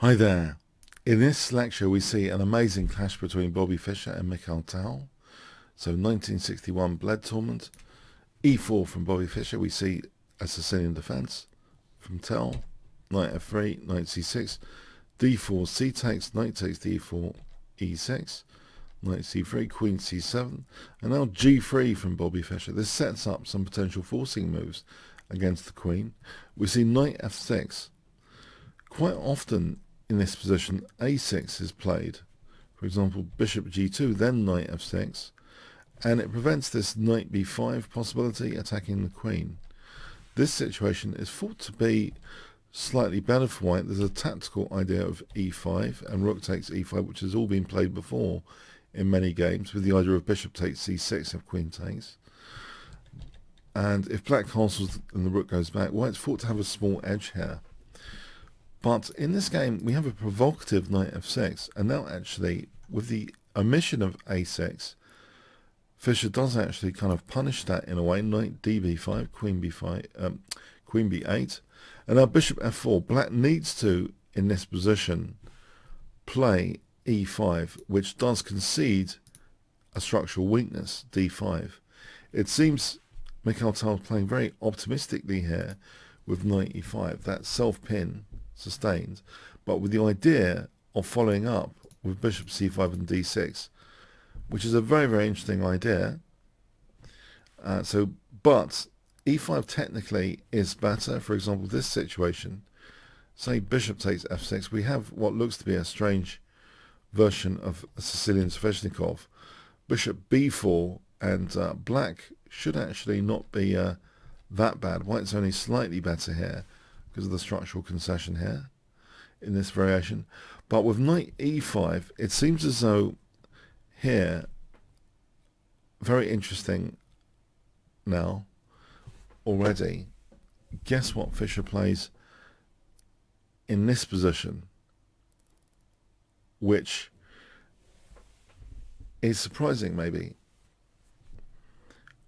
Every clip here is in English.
Hi there. In this lecture we see an amazing clash between Bobby Fischer and Mikhail Tal. So 1961 Bled tournament. E4 from Bobby Fischer, we see a Sicilian defense from Tal. Knight f3, knight c6, d4, c takes, knight takes d4, e6, knight c3, queen c7, and now g3 from Bobby Fischer. This sets up some potential forcing moves against the queen. We see knight f6. Quite often in this position, a6 is played. For example, bishop g2, then knight f6, and it prevents this knight b5 possibility attacking the queen. This situation is thought to be slightly better for white. There's a tactical idea of e5 and rook takes e5, which has all been played before in many games, with the idea of bishop takes c6 if queen takes. And if black castles and the rook goes back, white's thought to have a small edge here. But in this game, we have a provocative knight f6, and now actually, with the omission of a6, Fischer does actually kind of punish that in a way. Knight db5, queen b5, queen b8, and now bishop f4. Black needs to, in this position, play e5, which does concede a structural weakness, d5. It seems Mikhail Tal playing very optimistically here with knight e5. That self-pin sustained, but with the idea of following up with bishop c5 and d6, which is a very, very interesting idea. But e5 technically is better. For example, this situation, say bishop takes f6, we have what looks to be a strange version of a Sicilian Sveshnikov. Bishop b4, and black should actually not be that bad. White's only slightly better here because of the structural concession here in this variation. But with knight e5, it seems as though here, very interesting now already. Guess what Fischer plays in this position, which is surprising maybe.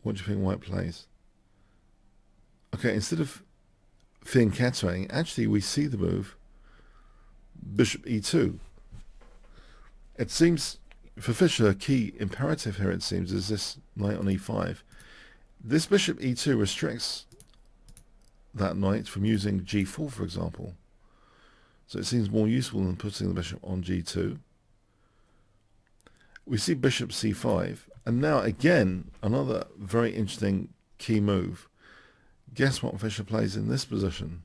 What do you think white plays? Okay, instead of fianchettoing, actually we see the move bishop e2. It seems for Fischer a key imperative here, it seems, is this knight on e5. This bishop e2 restricts that knight from using g4, for example. So it seems more useful than putting the bishop on g2. We see bishop c5, and now again another very interesting key move. Guess what Fischer plays in this position?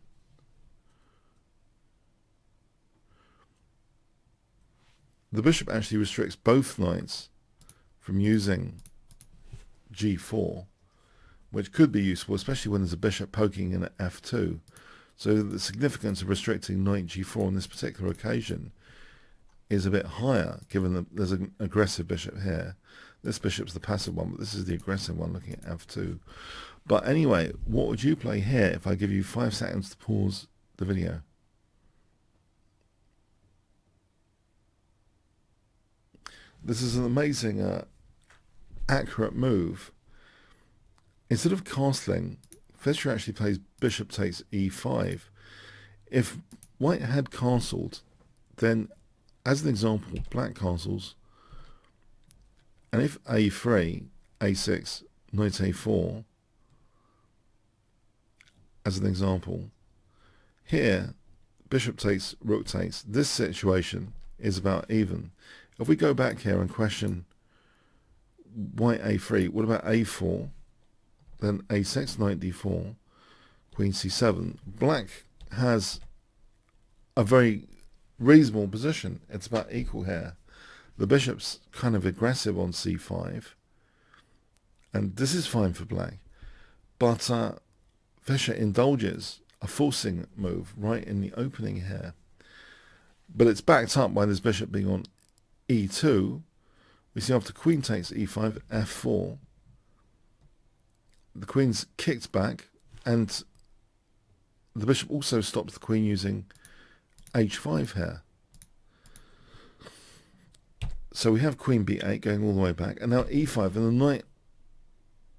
The bishop actually restricts both knights from using g4, which could be useful, especially when there's a bishop poking in at f2. So the significance of restricting knight g4 on this particular occasion is a bit higher, given that there's an aggressive bishop here. This bishop's the passive one, but this is the aggressive one looking at f2. But anyway, what would you play here if I give you 5 seconds to pause the video? This is an amazing, accurate move. Instead of castling, Fischer actually plays bishop takes e5. If white had castled, then, as an example, black castles, and if a3, a6, knight a4, as an example, here, bishop takes, rook takes, this situation is about even. If we go back here and question white a3, what about a4, then a6, knight d4, queen c7, black has a very reasonable position. It's about equal here. The bishop's kind of aggressive on c5, and this is fine for black, but Fischer indulges a forcing move right in the opening here. But it's backed up by this bishop being on e2. We see after queen takes e5, f4, the queen's kicked back, and the bishop also stops the queen using h5 here. So we have queen b8 going all the way back, and now e5, and the knight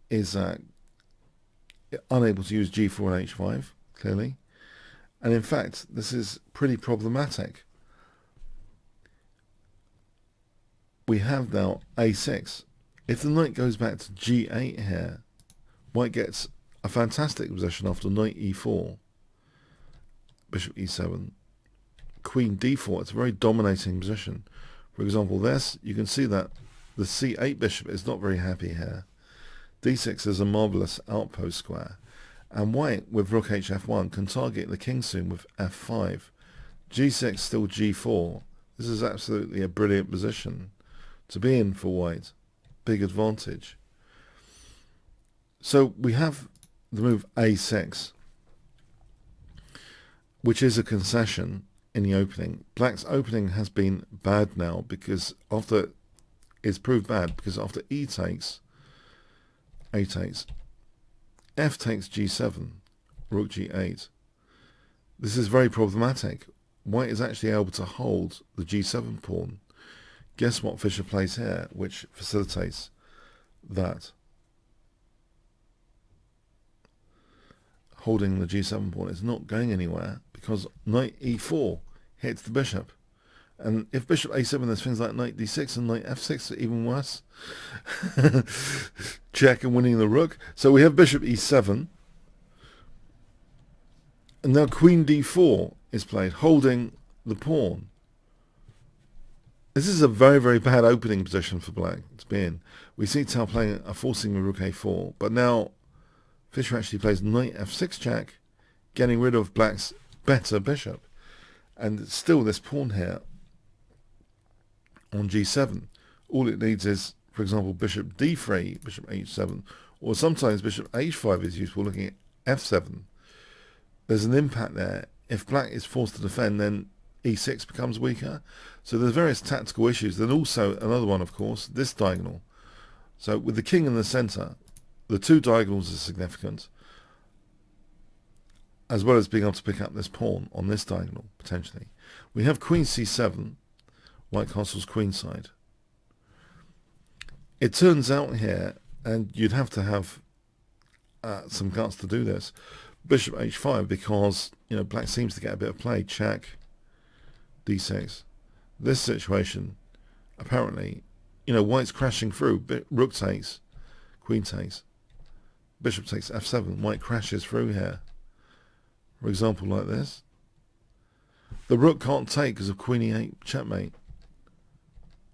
is unable to use g4 and h5, clearly. And in fact, this is pretty problematic we have now a6. If the knight goes back to g8 here, white gets a fantastic position after knight e4, bishop e7, queen d4. It's a very dominating position. For example, this, you can see that the c8 bishop is not very happy here. d6 is a marvellous outpost square. And white, with rook hf1, can target the king soon with f5. g6, still g4. This is absolutely a brilliant position to be in for white. Big advantage. So we have the move a6, which is a concession in the opening. Black's opening has been bad now because it's proved bad because after e takes, a takes, f takes g7, rook g8. This is very problematic. White is actually able to hold the g7 pawn. Guess what Fischer plays here, which facilitates that? Holding the g7 pawn is not going anywhere because knight e4 hits the bishop. And if bishop a7, there's things like knight d6 and knight f6 are even worse. Check and winning the rook. So we have bishop e7. And now queen d4 is played, holding the pawn. This is a very, very bad opening position for black to be in. We see Tal playing a forcing rook a4, but now Fischer actually plays knight f6 check, getting rid of black's better bishop. And still this pawn here on g7. All it needs is, for example, bishop d3, bishop h7, or sometimes bishop h5 is useful, looking at f7. There's an impact there. If black is forced to defend, then e6 becomes weaker. So there's various tactical issues. Then also another one, of course, this diagonal. So with the king in the center, the two diagonals are significant, as well as being able to pick up this pawn on this diagonal, potentially. We have queen c7, white castles queenside. It turns out here, and you'd have to have some guts to do this, bishop h5, because black seems to get a bit of play. Check, d6. This situation, apparently, white's crashing through. Rook takes, queen takes, bishop takes f7. White crashes through here. For example, like this. The rook can't take because of queen e8 checkmate.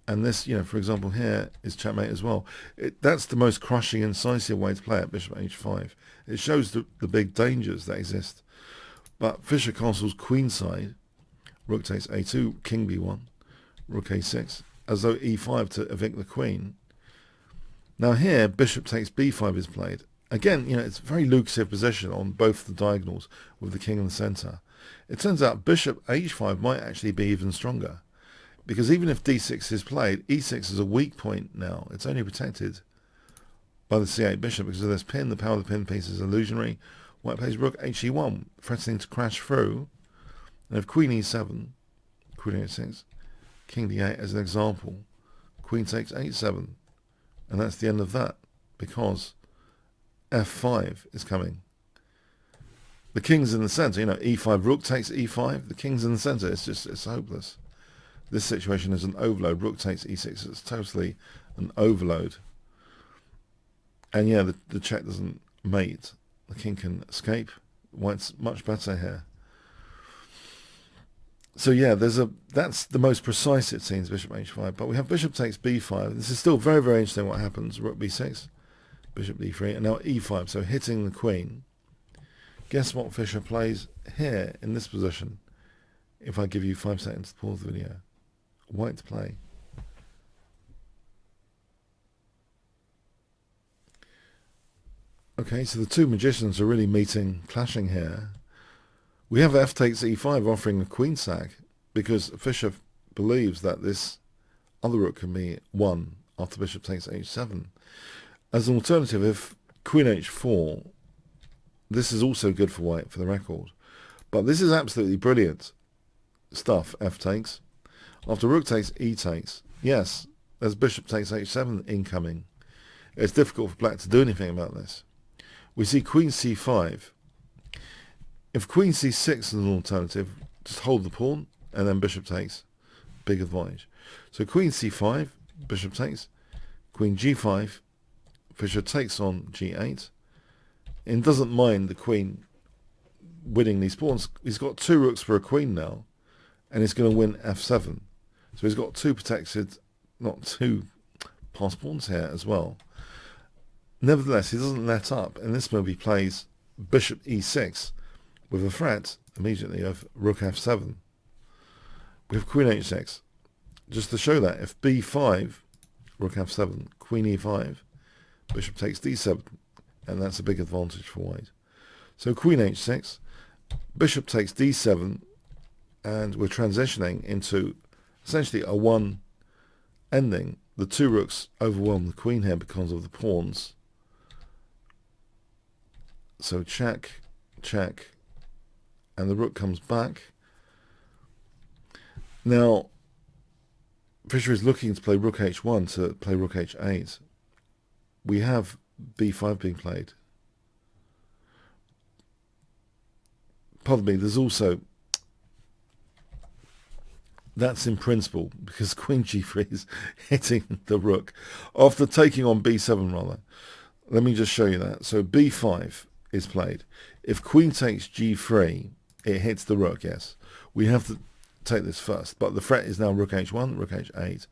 And this, for example, here is checkmate as well. That's the most crushing, incisive way to play it, bishop h5. It shows the big dangers that exist. But Fischer castles queenside, rook takes a2, king b1, rook a6, as though e5 to evict the queen. Now here, bishop takes b5 is played. Again, it's a very lucrative position on both the diagonals with the king in the center. It turns out bishop h5 might actually be even stronger. Because even if d6 is played, e6 is a weak point now. It's only protected by the c8 bishop because of this pin. The power of the pin piece is illusionary. White plays rook he1, threatening to crash through. And if queen e7, queen h6, king d8 as an example, queen takes h7. And that's the end of that because f5 is coming. The king's in the center. e5, rook takes e5. The king's in the center. It's hopeless. This situation is an overload. Rook takes e6. It's totally an overload. And yeah, the check doesn't mate. The king can escape. White's much better here. So yeah, that's the most precise it seems, bishop h5. But we have bishop takes b5. This is still very, very interesting what happens. Rook b6, bishop d3, and now e5. So hitting the queen. Guess what Fischer plays here in this position? If I give you 5 seconds to pause the video. White to play. Okay, so the two magicians are really clashing here. We have f takes e5 offering a queen sack because Fischer believes that this other rook can be won after bishop takes h7. As an alternative, if queen h4, this is also good for white, for the record. But this is absolutely brilliant stuff, f takes. After rook takes, e takes. Yes, there's bishop takes h7 incoming. It's difficult for black to do anything about this. We see queen c5. If queen c6 is an alternative, just hold the pawn, and then bishop takes. Big advantage. So queen c5, bishop takes, queen g5, Fischer takes on g8, and doesn't mind the queen winning these pawns. He's got 2 rooks for a queen now, and he's going to win f7. So he's got 2 protected, not 2 passed pawns here as well. Nevertheless, he doesn't let up. In this move, he plays bishop e6 with a threat immediately of rook f7. We have queen h6. Just to show that, if b5, rook f7, queen e5, bishop takes d7, and that's a big advantage for white. So queen h6, bishop takes d7, and we're transitioning into essentially a 1 ending. The 2 rooks overwhelm the queen here because of the pawns. So check, check, and the rook comes back. Now, Fischer is looking to play rook h1 to play rook h8. We have b5 being played. Pardon me, there's also, that's in principle, because queen g3 is hitting the rook. After taking on b7 rather, let me just show you that. So b5 is played. If queen takes g3, it hits the rook, yes. We have to take this first, but the threat is now rook h1, rook h8.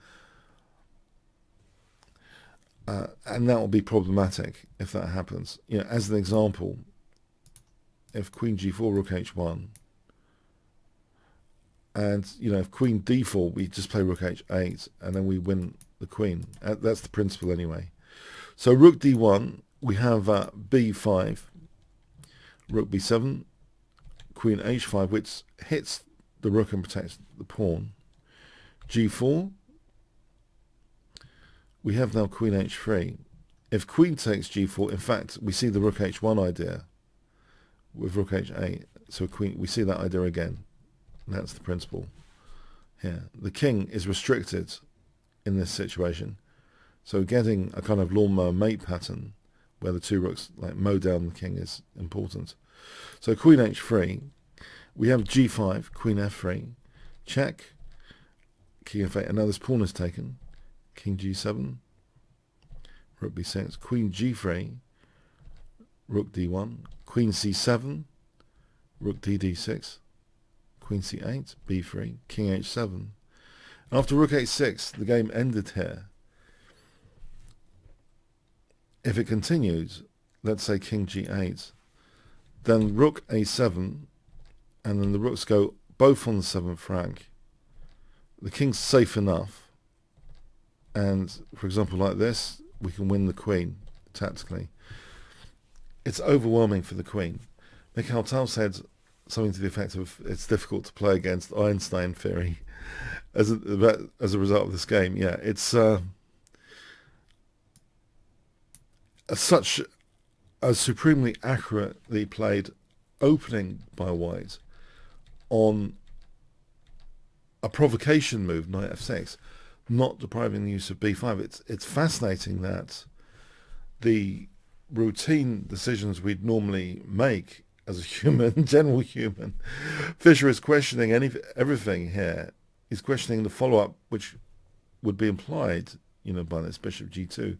And that will be problematic if that happens. You know, as an example, if queen g4, rook h1, and you know, if queen d4, we just play rook h8, and then we win the queen. That's the principle anyway. So rook d1, we have b5, rook b7, queen h5, which hits the rook and protects the pawn. g4, we have now queen h3. If queen takes g4, in fact, we see the rook h1 idea with rook h8. So queen, we see that idea again. That's the principle here. The king is restricted in this situation. So getting a kind of lawnmower mate pattern where the 2 rooks like mow down the king is important. So queen h3, we have g5, queen f3, check, king f8, and now this pawn is taken, king g7, rook b6, queen g3, rook d1, queen c7, rook d6, queen c8, b3, king h7. After rook h6, the game ended here. If it continued, let's say king g8, then rook a7, and then the rooks go both on the 7th rank. The king's safe enough, and for example like this, we can win the queen tactically. It's overwhelming for the queen. Mikhail Tal said something to the effect of, it's difficult to play against Einstein theory as a result of this game. Yeah, it's such a supremely accurately played opening by white on a provocation move, knight f6, not depriving the use of b5. It's fascinating that the routine decisions we'd normally make as a human, general human, Fischer is questioning everything here. He's questioning the follow-up, which would be implied, you know, by this bishop g2.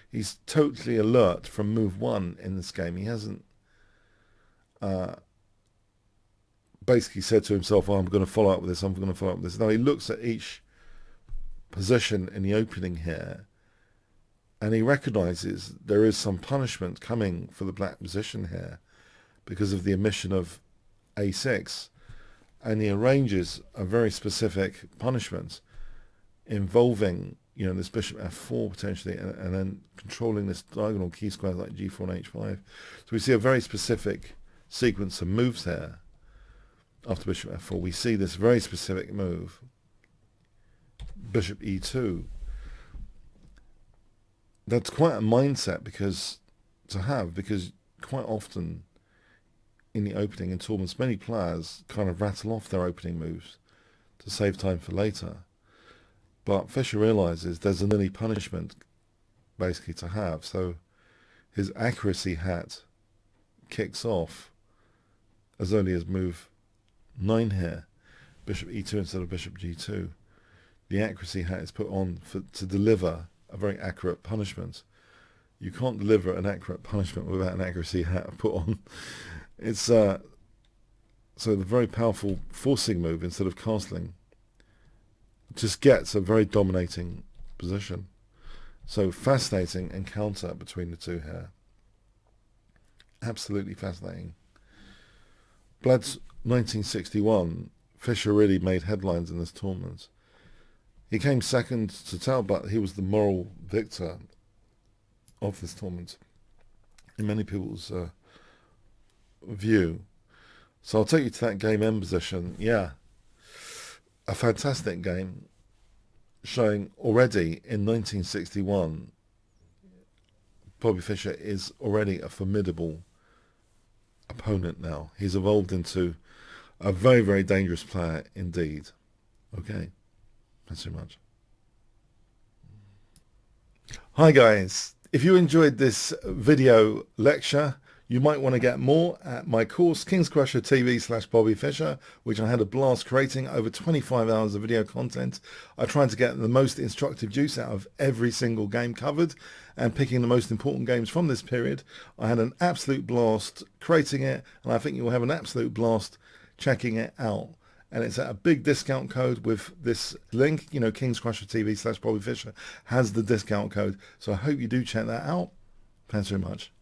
He's totally alert from move 1 in this game. He hasn't basically said to himself, oh, I'm going to follow up with this, I'm going to follow up with this. No, he looks at each position in the opening here, and he recognizes there is some punishment coming for the black position here because of the omission of a6, and he arranges a very specific punishment involving, you know, this bishop f4 potentially, and then controlling this diagonal key square like g4 and h5. So we see a very specific sequence of moves here. After bishop f4, we see this very specific move, bishop e2. That's quite a mindset because quite often in the opening in tournaments, many players kind of rattle off their opening moves to save time for later. But Fischer realizes there's an early punishment basically to have, so his accuracy hat kicks off as early as move 9 here, bishop e2 instead of bishop g2. the accuracy hat is put on to deliver a very accurate punishment. You can't deliver an accurate punishment without an accuracy hat put on. It's so the very powerful forcing move, instead of castling, just gets a very dominating position. So fascinating encounter between the two here. Absolutely fascinating. Bled's 1961, Fischer really made headlines in this tournament. He came second to Tal, but he was the moral victor of this tournament in many people's view. So I'll take you to that game end position. Yeah, a fantastic game, showing already in 1961 Bobby Fischer is already a formidable opponent now. He's evolved into a very, very dangerous player indeed. Okay, thanks so much. Hi guys, if you enjoyed this video lecture, you might want to get more at my course, Kingscrusher TV/Bobby Fischer, which I had a blast creating, over 25 hours of video content. I tried to get the most instructive juice out of every single game covered and picking the most important games from this period. I had an absolute blast creating it, and I think you'll have an absolute blast checking it out. And it's at a big discount code with this link, you know, Kingscrusher TV/Bobby Fischer has the discount code. So I hope you do check that out. Thanks very much.